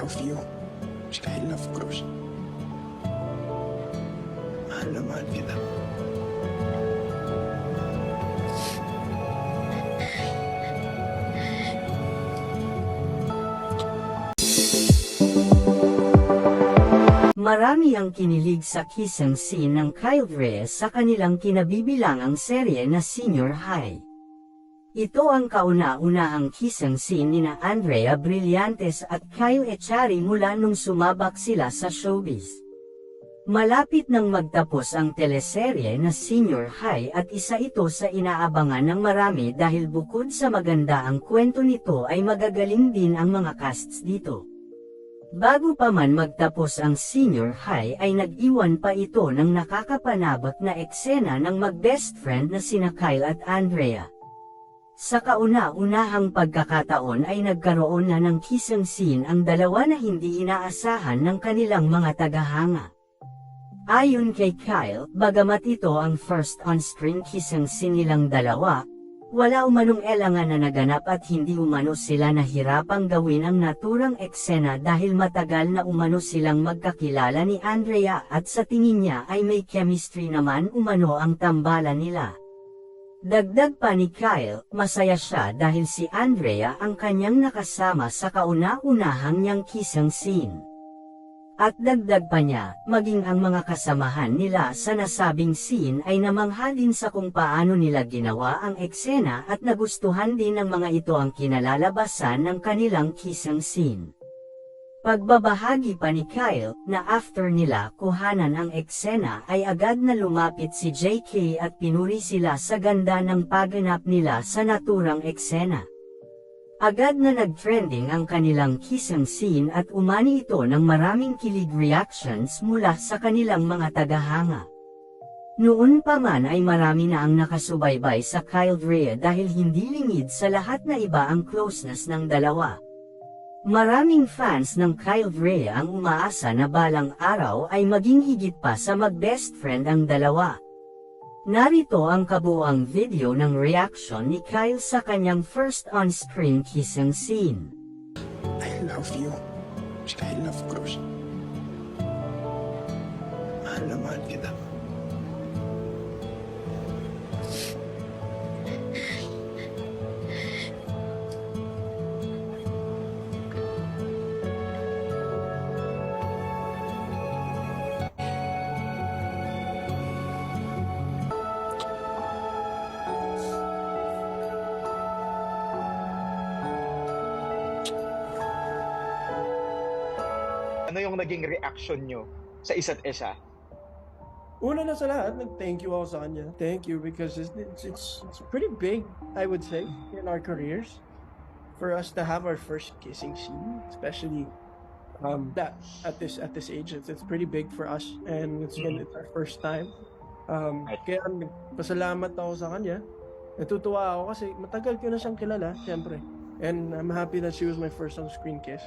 love you. I love Cruz. Mahal na mahal kita. Marami ang kinilig sa kissing scene ng Kyle Reyes sa kanilang kinabibilangang serye na Senior High. Ito ang kauna-unahang kissing scene nina Andrea Brillantes at Kyle Echari mula nung sumabak sila sa showbiz. Malapit nang magtapos ang teleserye na Senior High at isa ito sa inaabangan ng marami dahil bukod sa maganda ang kwento nito ay magagaling din ang mga casts dito. Bago pa man magtapos ang Senior High ay nag-iwan pa ito ng nakakapanabak na eksena ng mag-best friend na sina Kyle at Andrea. Sa kauna-unahang pagkakataon ay nagkaroon na ng kissing scene ang dalawa na hindi inaasahan ng kanilang mga tagahanga. Ayon kay Kyle, bagamat ito ang first on-screen kissing scene nilang dalawa, wala umanong elangan na naganap at hindi umano sila nahirapang gawin ang naturang eksena dahil matagal na umano silang magkakilala ni Andrea at sa tingin niya ay may chemistry naman umano ang tambalan nila. Dagdag pa ni Kyle, masaya siya dahil si Andrea ang kanyang nakasama sa kauna-unahang niyang kissing scene. At dagdag pa niya, maging ang mga kasamahan nila sa nasabing scene ay namangha din sa kung paano nila ginawa ang eksena at nagustuhan din ng mga ito ang kinalalabasan ng kanilang kissing scene. Pagbabahagi pa ni Kyle, na after nila kuhanan ang eksena ay agad na lumapit si JK at pinuri sila sa ganda ng pagganap nila sa naturang eksena. Agad na nag-trending ang kanilang kissing scene at umani ito ng maraming kilig reactions mula sa kanilang mga tagahanga. Noon pa man ay marami na ang nakasubaybay sa Kyle Reyes dahil hindi lingid sa lahat na iba ang closeness ng dalawa. Maraming fans ng Kyle Reyes ang umaasa na balang araw ay maging higit pa sa mag-best friend ang dalawa. Narito ang kabuuang video ng reaction ni Kyle sa kanyang first on-screen kissing scene. I love you. I love Cruz. Mahal na mahal kita. Ano yung naging reaction nyo sa isa't isa? Una na sa lahat, nag-thank you ako sa kanya. Thank you because it's pretty big, I would say, in our careers. For us to have our first kissing scene, especially that at this age, it's pretty big for us, and it's our first time. Kaya pasalamat ako sa kanya. Natutuwa ako kasi matagal ko na siyang kilala, siyempre. And I'm happy that she was my first on-screen kiss.